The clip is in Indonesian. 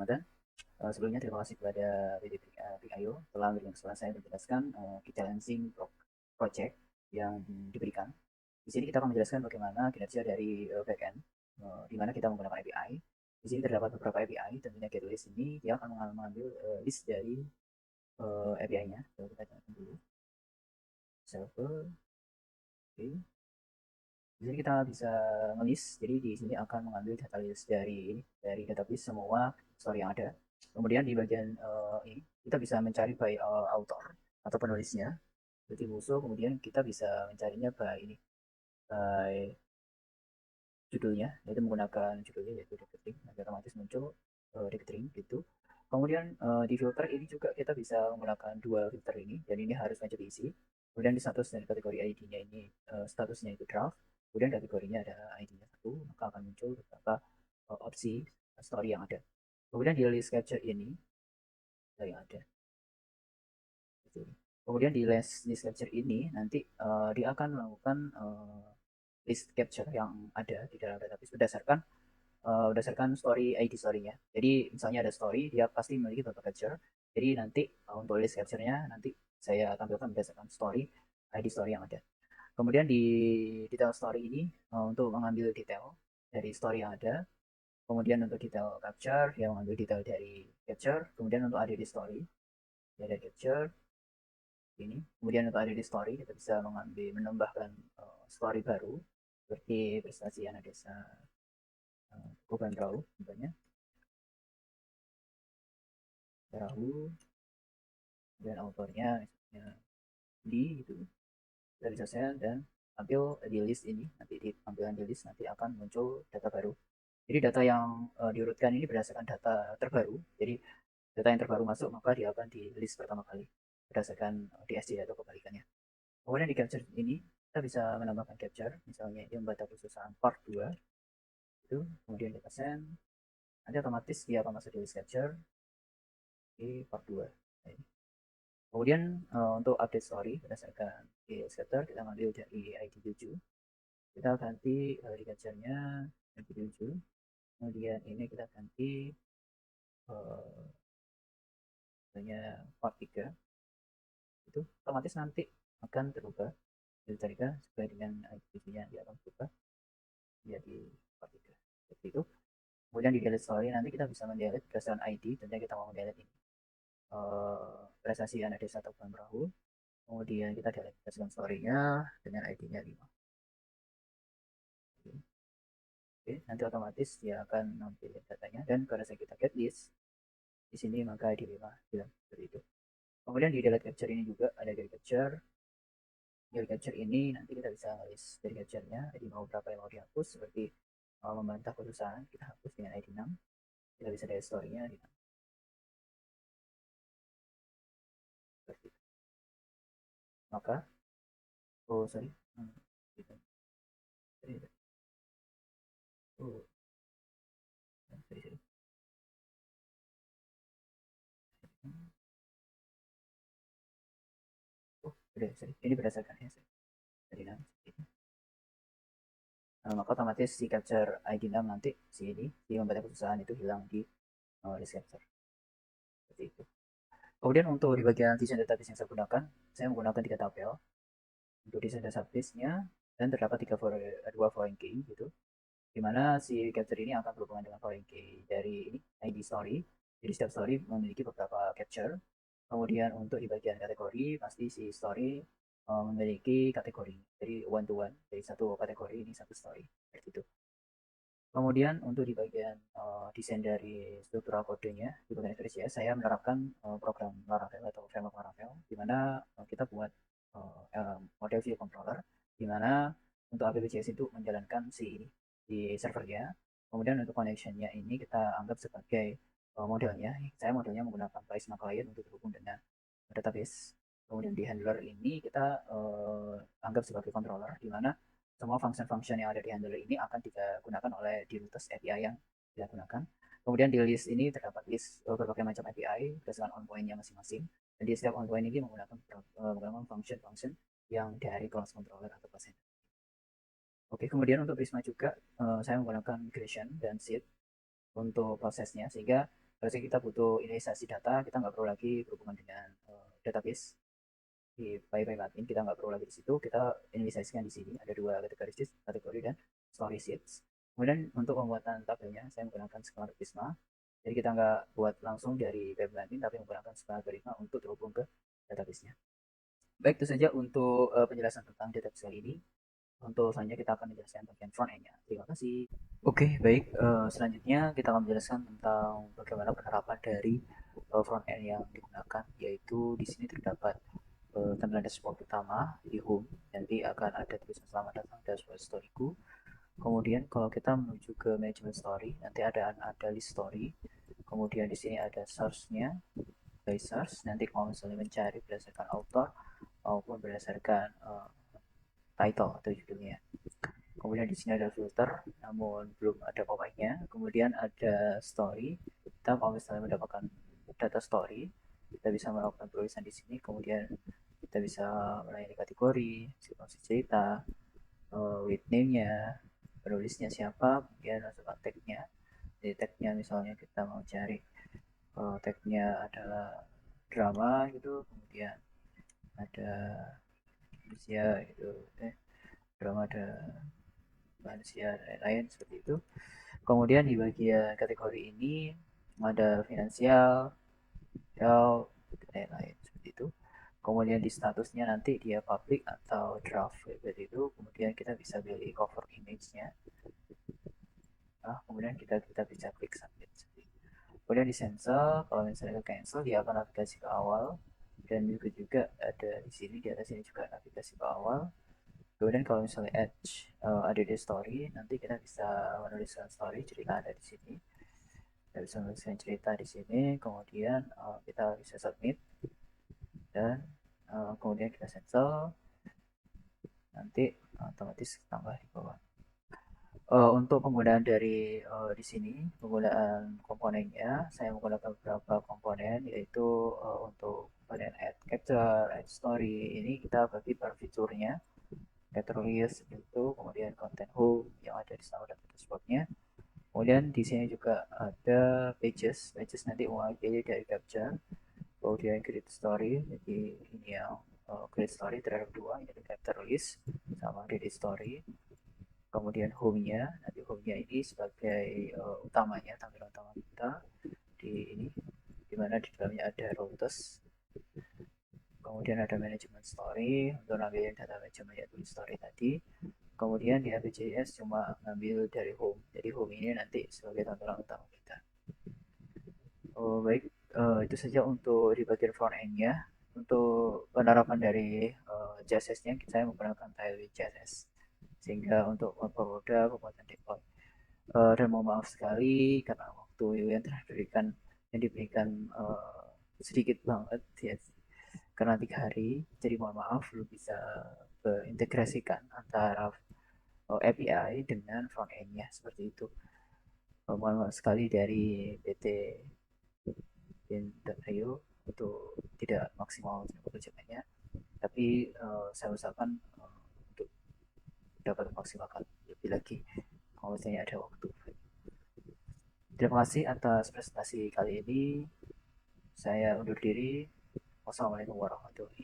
kesempatan. Sebelumnya terima kasih kepada PDPIO telah memberikan kesempatan saya untuk menjelaskan key balancing project yang diberikan. Di sini kita akan menjelaskan bagaimana kinerja dari backend, di mana kita menggunakan API. Di sini terdapat beberapa API, tentunya GetList ini dia akan mengambil list dari API-nya. Coba kita lihat dulu. Server, oke. Okay. Di sini kita bisa ngelis, jadi di sini akan mengambil data list dari database semua story yang ada. Kemudian di bagian ini kita bisa mencari by author atau penulisnya, jadi musuh. Kemudian kita bisa mencarinya by ini, by judulnya, yaitu menggunakan judulnya yaitu Dictionary, nanti otomatis muncul Dictionary gitu. Kemudian di filter ini juga kita bisa menggunakan dua filter ini, dan ini harus wajib diisi. Kemudian di status dan kategori ID-nya ini statusnya itu draft. Kemudian kategorinya ada ID-nya 1, maka akan muncul beberapa opsi story yang ada. Kemudian di list capture ini yang ada. Kemudian di list capture ini nanti dia akan melakukan list capture yang ada di dalam database berdasarkan story ID story-nya. Jadi misalnya ada story, dia pasti memiliki beberapa capture. Jadi nanti untuk list capture-nya nanti saya tampilkan berdasarkan story ID story yang ada. Kemudian di detail story ini untuk mengambil detail dari story yang ada. Kemudian untuk detail capture, yang mengambil detail dari capture. Kemudian untuk ada di story, ya ada capture ini. Kemudian untuk ada di story, kita bisa menambahkan story baru seperti prestasi anak desa Bukan Perahu, contohnya Perahu, dan autornya misalnya di itu dari saya, dan tampil di list ini. Nanti di tampilan di list nanti akan muncul data baru. Jadi data yang diurutkan ini berdasarkan data terbaru. Jadi data yang terbaru masuk maka dia akan di list pertama kali berdasarkan DSC atau kebalikannya. Kemudian di capture ini kita bisa menambahkan capture, misalnya dia membaca khususan part 2 itu, kemudian kita send, nanti otomatis dia akan masuk di list capture di part 2. Kemudian untuk update story berdasarkan scatter, kita ambil dari ID 7, kita ganti di capture-nya ID 7. Kemudian ini kita ganti misalnya part 3, itu otomatis nanti akan terubah filternya sesuai dengan ID 7-nya, dia akan berubah menjadi part 3 seperti itu. Kemudian di delete story nanti kita bisa mendelete berdasarkan ID, tentunya kita mau mendelete ini prestasi anak desa Tuban Perahu. Kemudian kita delete berdasarkan story-nya dengan ID-nya 5. Oke, nanti otomatis dia akan nampilin datanya, dan pada saat kita get list di sini maka ID 5 bilang seperti itu. Kemudian di delete capture ini juga ada delete capture. Delete capture ini nanti kita bisa list dari capture-nya, ID mau berapa yang mau dihapus, seperti membantah perusahaan kita hapus dengan ID 6. Kita bisa delete story-nya di 6. Seperti itu. Maka oh sorry gitu. Oh sorry. Oh udah sorry, ini berdasarkan ya dari 6. Maka otomatis si capture ID 6 nanti si ini si membaca perusahaan itu hilang di list capture seperti itu. Kemudian untuk di bagian desain database yang saya gunakan, saya menggunakan 3 tabel untuk desain database-nya, dan terdapat 2 foreign key gitu, di mana si capture ini akan berhubungan dengan foreign key dari ini ID story. Jadi setiap story memiliki beberapa capture. Kemudian untuk di bagian kategori pasti si story memiliki kategori, jadi one to one dari satu kategori ini satu story seperti itu. Kemudian untuk di bagian desain dari struktural kodenya di bagian FSCS, saya menerapkan program Laravel atau framework Laravel, di mana kita buat model view controller, di mana untuk APBCS itu menjalankan si ini di servernya. Kemudian untuk connectionnya ini kita anggap sebagai modelnya. Saya modelnya menggunakan Prisma Client untuk terhubung dengan database. Kemudian di handler ini kita anggap sebagai controller, di mana semua function-function yang ada di handler ini akan digunakan oleh di routes API yang kita gunakan. Kemudian di list ini terdapat list berbagai macam API berdasarkan endpoint-nya masing-masing. Dan di setiap endpoint ini menggunakan function-function yang dari class controller atau class handler. Oke, kemudian untuk Prisma juga saya menggunakan migration dan seed untuk prosesnya, sehingga Kalau kita butuh inisiasi data, kita nggak perlu lagi berhubungan dengan database di PyPyMartin, kita nggak perlu lagi di situ, kita inisiasikan di sini. Ada dua kategori dan story sheets. Kemudian untuk pembuatan tabelnya, saya menggunakan skala Prisma. Jadi kita nggak buat langsung dari PyPyMartin, tapi menggunakan skala Prisma untuk terhubung ke database-nya. Baik, itu saja untuk penjelasan tentang database kali ini. Untuk selanjutnya kita akan menjelaskan bagian front end-nya. Terima kasih. Oke, baik. Selanjutnya kita akan menjelaskan tentang bagaimana penerapan dari front end yang digunakan, yaitu di sini terdapat tampilan dashboard utama di home. Nanti akan ada tulisan selamat datang dashboard storyku. Kemudian kalau kita menuju ke management story, nanti ada list story. Kemudian di sini ada source-nya, by source. Nanti kalau misalnya mencari berdasarkan author maupun berdasarkan title atau judulnya. Kemudian di sini ada filter, namun belum ada pop-up-nya. Kemudian ada story. Kita kalau misalnya mendapatkan data story, kita bisa melakukan tulisan di sini. Kemudian kita bisa melayani kategori, situasi cerita, with name-nya, penulisnya siapa, kemudian masukkan tag-nya. Jadi tag-nya misalnya kita mau cari tag-nya adalah drama gitu, kemudian ada manusia gitu, drama ada manusia dan lain-lain seperti itu. Kemudian di bagian kategori ini ada finansial, health, dan lain-lain seperti itu. Kemudian di statusnya nanti dia public atau draft seperti itu. Kemudian kita bisa pilih cover image-nya. Nah, kemudian kita bisa klik submit. Kemudian di sensor, kalau misalnya cancel dia akan navigasi ke awal, dan juga ada di sini di atas ini juga navigasi ke awal. Kemudian kalau misalnya edge ada di story, nanti kita bisa menuliskan story cerita ada di sini. Kita bisa menuliskan cerita di sini, kemudian kita bisa submit dan kemudian kita sensor, nanti otomatis tambah di bawah. Untuk penggunaan dari di sini penggunaan komponennya, saya menggunakan beberapa komponen, yaitu untuk komponen add capture, add story. Ini kita bagi per fiturnya, capture list itu, kemudian content hook yang ada di standar dashboardnya. Kemudian di sini juga ada pages, nanti mewakili dari capture, kemudian create story. Jadi ini yang create story terhadap dua, yaitu capture list sama create story. Kemudian home-nya, nanti home-nya ini sebagai utamanya, tampilan utama kita di ini, dimana di dalamnya ada routers. Kemudian ada management story untuk ngambilin data manajemen yaitu story tadi. Kemudian di APJS cuma ngambil dari home, jadi home ini nanti sebagai tampilan utama kita. Oh, baik, itu saja untuk di bagian front end-nya. Untuk penerapan dari CSS-nya saya menggunakan Tailwind CSS, sehingga untuk mempermudah pembuatan deploy. Dan mohon maaf sekali karena waktu yang diberikan sedikit banget ya, karena 3 hari. Jadi mohon maaf belum bisa integrasikan antara API dengan front end-nya seperti itu. Mohon maaf sekali dari PT Bin.io untuk tidak maksimal pekerjaannya, tapi saya usahakan untuk dapat memaksimalkan lebih lagi kalau misalnya ada waktu. Terima kasih atas presentasi kali ini. Saya undur diri. Wassalamualaikum warahmatullahi wabarakatuh.